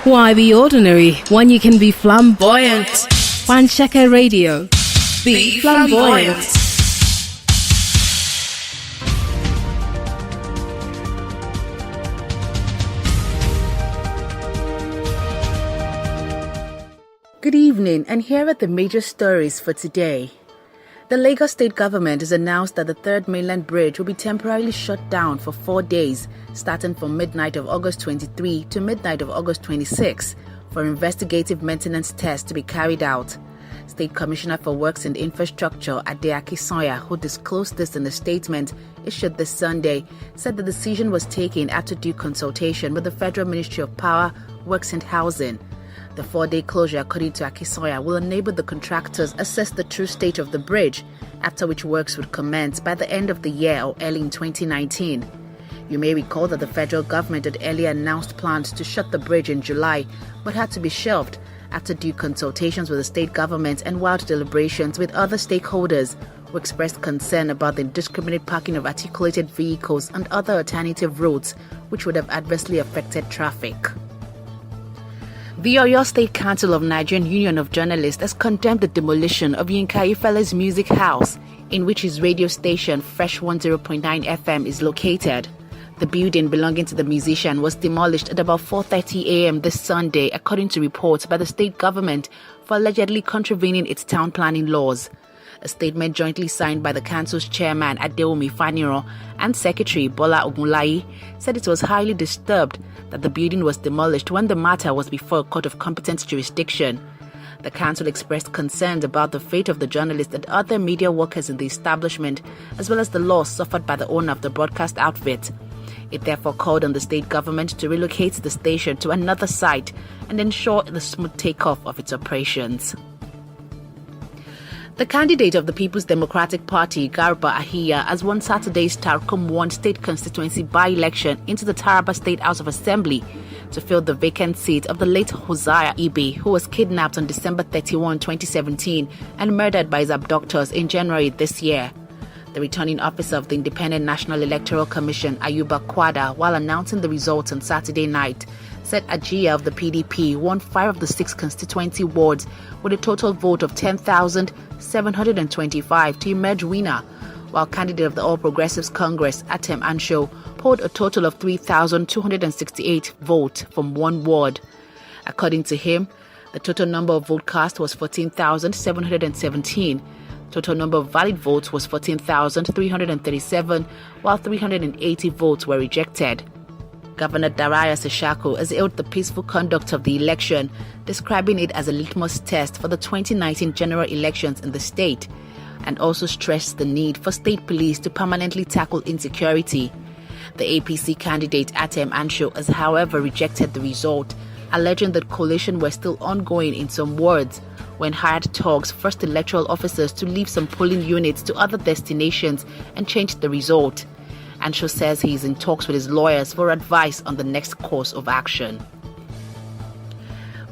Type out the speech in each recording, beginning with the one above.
Why be ordinary when you can be flamboyant? Wanshaka Radio. Be flamboyant. Good evening, and here are the major stories for today. The Lagos State Government has announced that the Third Mainland Bridge will be temporarily shut down for 4 days, starting from midnight of August 23 to midnight of August 26, for investigative maintenance tests to be carried out. State Commissioner for Works and Infrastructure Adeaki Soya, who disclosed this in a statement issued this Sunday, said the decision was taken after due consultation with the Federal Ministry of Power, Works and Housing. The 4-day closure, according to Akisoya, will enable the contractors assess the true state of the bridge, after which works would commence by the end of the year or early in 2019. You may recall that the federal government had earlier announced plans to shut the bridge in July, but had to be shelved after due consultations with the state government and wild deliberations with other stakeholders who expressed concern about the indiscriminate parking of articulated vehicles and other alternative routes, which would have adversely affected traffic. The Oyo State Council of Nigerian Union of Journalists has condemned the demolition of Yinka Ayefele's music house, in which his radio station Fresh 10.9 FM is located. The building belonging to the musician was demolished at about 4:30 a.m. this Sunday, according to reports by the state government, for allegedly contravening its town planning laws. A statement jointly signed by the council's chairman Adeomi Faniro and secretary Bola Ogunlayi said it was highly disturbed that the building was demolished when the matter was before a court of competent jurisdiction. The council expressed concerns about the fate of the journalists and other media workers in the establishment, as well as the loss suffered by the owner of the broadcast outfit. It therefore called on the state government to relocate the station to another site and ensure the smooth takeoff of its operations. The candidate of the People's Democratic Party, Garba Ahiya, has won Saturday's Tarkum 1 state constituency by-election into the Taraba State House of Assembly to fill the vacant seat of the late Hosea Ibe, who was kidnapped on December 31, 2017 and murdered by his abductors in January this year. The returning officer of the Independent National Electoral Commission, Ayuba Kwada, while announcing the results on Saturday night, said Ajiya of the PDP won 5 of the 6 constituency wards with a total vote of 10,725 to emerge winner, while candidate of the All Progressives Congress, Atem Ansho, polled a total of 3,268 votes from one ward. According to him, the total number of vote cast was 14,717. Total number of valid votes was 14,337, while 380 votes were rejected. Governor Daraya Seshako has hailed the peaceful conduct of the election, describing it as a litmus test for the 2019 general elections in the state, and also stressed the need for state police to permanently tackle insecurity. The APC candidate Atem Ansho has, however, rejected the result, alleging that coalition were still ongoing in some wards when hired thugs forced electoral officers to leave some polling units to other destinations and changed the result. Ansho says he is in talks with his lawyers for advice on the next course of action.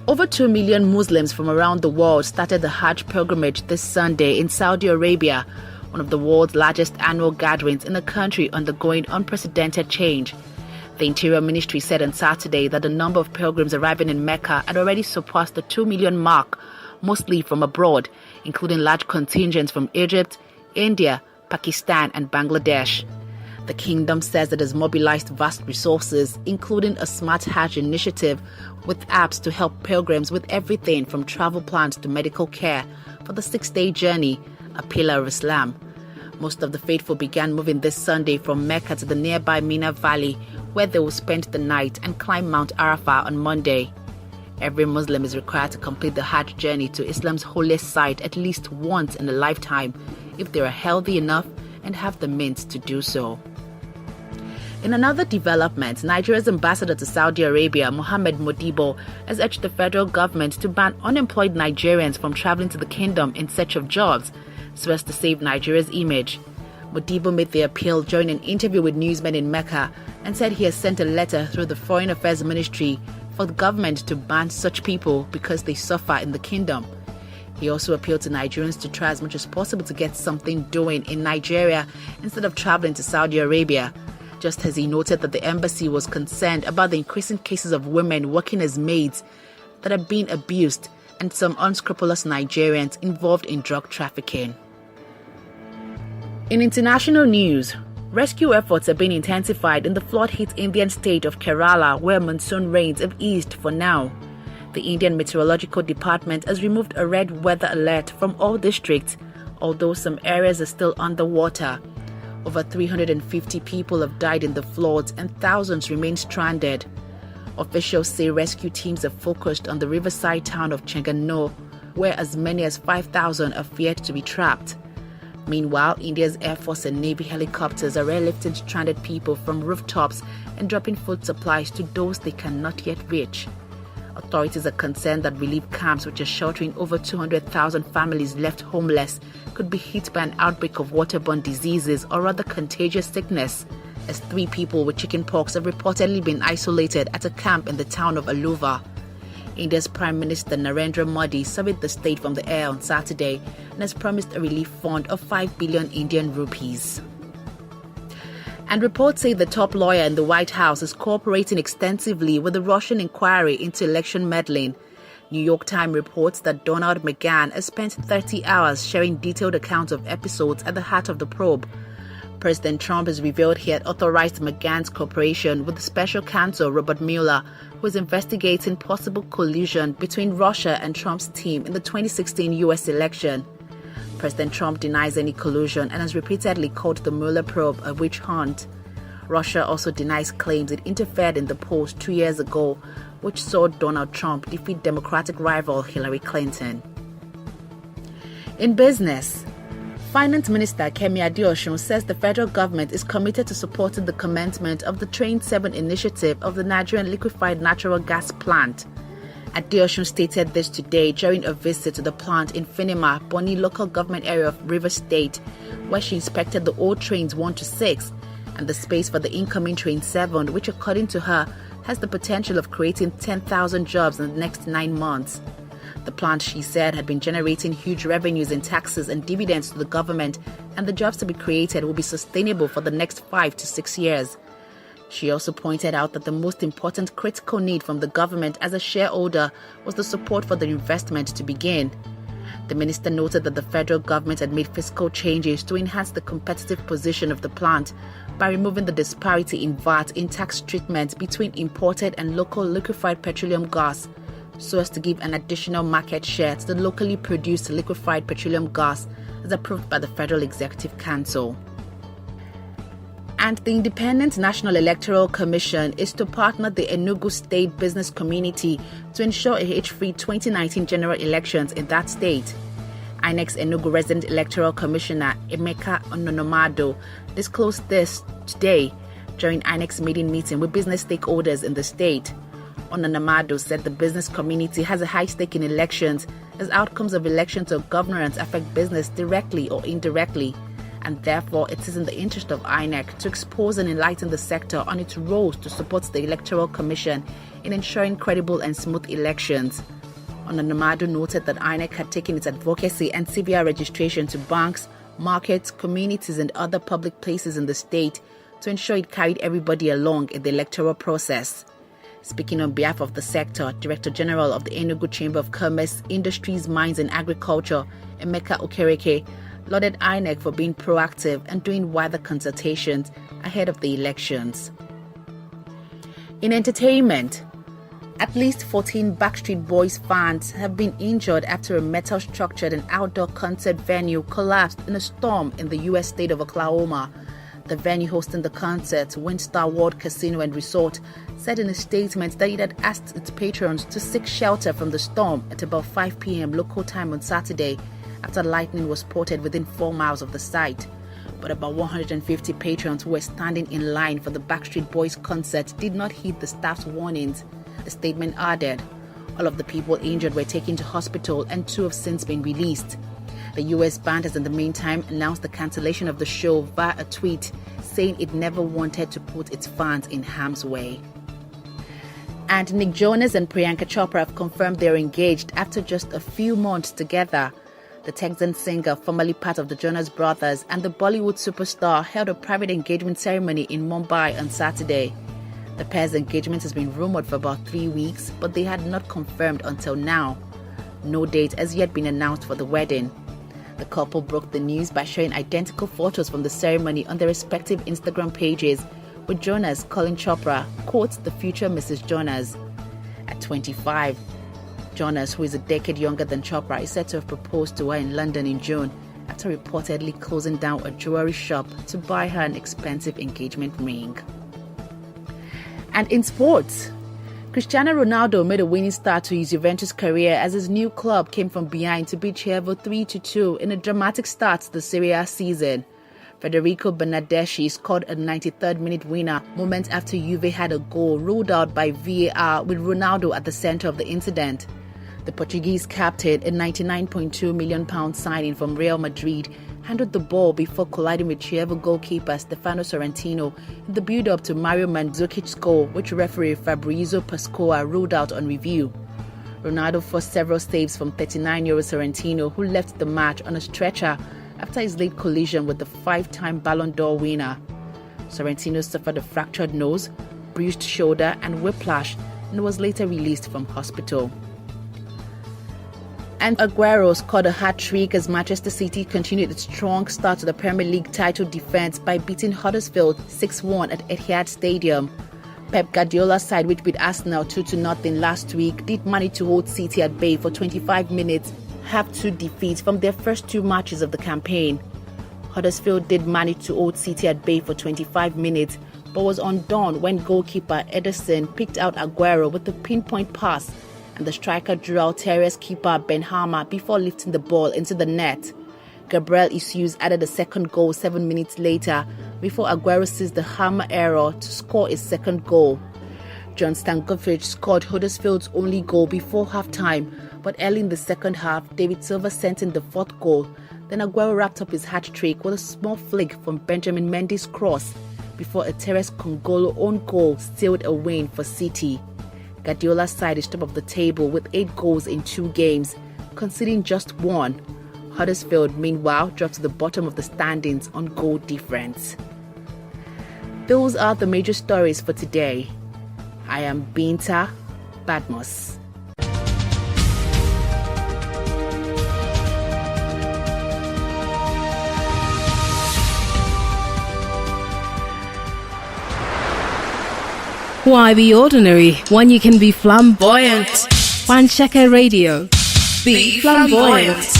Over 2 million Muslims from around the world started the Hajj pilgrimage this Sunday in Saudi Arabia, one of the world's largest annual gatherings in a country undergoing unprecedented change. The Interior Ministry said on Saturday that the number of pilgrims arriving in Mecca had already surpassed the 2 million mark, mostly from abroad, including large contingents from Egypt, India, Pakistan and Bangladesh. The kingdom says it has mobilized vast resources, including a smart Hajj initiative with apps to help pilgrims with everything from travel plans to medical care for the 6-day journey, a pillar of Islam. Most of the faithful began moving this Sunday from Mecca to the nearby Mina Valley, where they will spend the night and climb Mount Arafah on Monday. Every Muslim is required to complete the Hajj journey to Islam's holiest site at least once in a lifetime, if they are healthy enough and have the means to do so. In another development, Nigeria's ambassador to Saudi Arabia, Mohammed Modibo, has urged the federal government to ban unemployed Nigerians from traveling to the kingdom in search of jobs, so as to save Nigeria's image. Modibo made the appeal during an interview with newsmen in Mecca and said he has sent a letter through the Foreign Affairs Ministry for the government to ban such people because they suffer in the kingdom. He also appealed to Nigerians to try as much as possible to get something doing in Nigeria instead of traveling to Saudi Arabia. just as he noted that the embassy was concerned about the increasing cases of women working as maids that are being abused and some unscrupulous Nigerians involved in drug trafficking. In international news, rescue efforts are being intensified in the flood-hit Indian state of Kerala, where monsoon rains have eased for now. The Indian Meteorological Department has removed a red weather alert from all districts, although some areas are still underwater. Over 350 people have died in the floods and thousands remain stranded. Officials say rescue teams have focused on the riverside town of Chenganur, where as many as 5,000 are feared to be trapped. Meanwhile, India's Air Force and Navy helicopters are airlifting stranded people from rooftops and dropping food supplies to those they cannot yet reach. Authorities are concerned that relief camps, which are sheltering over 200,000 families left homeless, could be hit by an outbreak of waterborne diseases or other contagious sickness, as 3 people with chickenpox have reportedly been isolated at a camp in the town of Aluva. India's Prime Minister Narendra Modi surveyed the state from the air on Saturday and has promised a relief fund of 5 billion Indian rupees. And reports say the top lawyer in the White House is cooperating extensively with the Russian inquiry into election meddling. New York Times reports that Donald McGahn has spent 30 hours sharing detailed accounts of episodes at the heart of the probe. President Trump has revealed he had authorized McGahn's cooperation with the special counsel Robert Mueller, who is investigating possible collusion between Russia and Trump's team in the 2016 U.S. election. President Trump denies any collusion and has repeatedly called the Mueller probe a witch hunt. Russia also denies claims it interfered in the polls 2 years ago, which saw Donald Trump defeat Democratic rival Hillary Clinton. In business, Finance Minister Kemi Adeosun says the federal government is committed to supporting the commencement of the Train 7 initiative of the Nigerian liquefied natural gas plant. Adeosun stated this today during a visit to the plant in Finima, Bonny local government area of Rivers State, where she inspected the old trains 1 to 6 and the space for the incoming Train 7, which according to her has the potential of creating 10,000 jobs in the next 9 months. The plant, she said, had been generating huge revenues in taxes and dividends to the government, and the jobs to be created will be sustainable for the next 5 to 6 years. She also pointed out that the most important critical need from the government as a shareholder was the support for the investment to begin. The minister noted that the federal government had made fiscal changes to enhance the competitive position of the plant by removing the disparity in VAT in tax treatment between imported and local liquefied petroleum gas, so as to give an additional market share to the locally produced liquefied petroleum gas as approved by the Federal Executive Council. And the Independent National Electoral Commission is to partner the Enugu State business community to ensure a hitch-free 2019 general elections in that state. INEC's Enugu Resident Electoral Commissioner Emeka Ononomado disclosed this today during INEC's meeting with business stakeholders in the state. Ononomado said the business community has a high stake in elections, as outcomes of elections or governance affect business directly or indirectly, and therefore it is in the interest of INEC to expose and enlighten the sector on its roles to support the Electoral Commission in ensuring credible and smooth elections. Ononomado noted that INEC had taken its advocacy and CVR registration to banks, markets, communities and other public places in the state to ensure it carried everybody along in the electoral process. Speaking on behalf of the sector, Director General of the Enugu Chamber of Commerce, Industries, Mines and Agriculture, Emeka Okereke, lauded INEC for being proactive and doing wider consultations ahead of the elections. In entertainment, at least 14 Backstreet Boys fans have been injured after a metal-structured and outdoor concert venue collapsed in a storm in the U.S. state of Oklahoma. The venue hosting the concert, Windstar World Casino and Resort, said in a statement that it had asked its patrons to seek shelter from the storm at about 5 p.m. local time on Saturday, after lightning was spotted within 4 miles of the site. But about 150 patrons who were standing in line for the Backstreet Boys concert did not heed the staff's warnings. The statement added, all of the people injured were taken to hospital and 2 have since been released. The US band has in the meantime announced the cancellation of the show via a tweet, saying it never wanted to put its fans in harm's way. And Nick Jonas and Priyanka Chopra have confirmed they're engaged after just a few months together. The Texan singer, formerly part of the Jonas Brothers, and the Bollywood superstar held a private engagement ceremony in Mumbai on Saturday. The pair's engagement has been rumored for about 3 weeks, but they had not confirmed until now. No date has yet been announced for the wedding. The couple broke the news by sharing identical photos from the ceremony on their respective Instagram pages, with Jonas calling Chopra, quote, the future Mrs. Jonas. At 25, Jonas, who is a decade younger than Chopra, is said to have proposed to her in London in June after reportedly closing down a jewelry shop to buy her an expensive engagement ring. And in sports, Cristiano Ronaldo made a winning start to his Juventus career as his new club came from behind to beat Chievo 3-2 in a dramatic start to the Serie A season. Federico Bernardeschi scored a 93rd-minute winner moments after Juve had a goal ruled out by VAR with Ronaldo at the center of the incident. The Portuguese captain, a £99.2 million signing from Real Madrid, handled the ball before colliding with Chievo goalkeeper Stefano Sorrentino in the build-up to Mario Mandzukic's goal, which referee Fabrizio Pascoa ruled out on review. Ronaldo forced several saves from 39-year-old Sorrentino, who left the match on a stretcher after his late collision with the 5-time Ballon d'Or winner. Sorrentino suffered a fractured nose, bruised shoulder and whiplash, and was later released from hospital. And Aguero scored a hat-trick as Manchester City continued its strong start to the Premier League title defense by beating Huddersfield 6-1 at Etihad Stadium. Pep Guardiola's side, which beat Arsenal 2-0 last week, did manage to hold City at bay for 25 minutes, have 2 defeats from their first 2 matches of the campaign. Huddersfield did manage to hold City at bay for 25 minutes, but was undone when goalkeeper Ederson picked out Aguero with a pinpoint pass, and the striker drew out Terrier's keeper Benrahma before lifting the ball into the net. Gabriel Jesus added a second goal 7 minutes later before Aguero seized the hammer error to score his second goal. John Stankovic scored Huddersfield's only goal before half-time, but early in the second half, David Silva sent in the 4th goal. Then Aguero wrapped up his hat-trick with a small flick from Benjamin Mendy's cross before a Teres Kongolo own goal sealed a win for City. Guardiola's side is top of the table with 8 goals in 2 games, conceding just 1. Huddersfield, meanwhile, dropped to the bottom of the standings on goal difference. Those are the major stories for today. I am Binta Bhadmus. Why be ordinary when you can be flamboyant? One Checker Radio. Be flamboyant.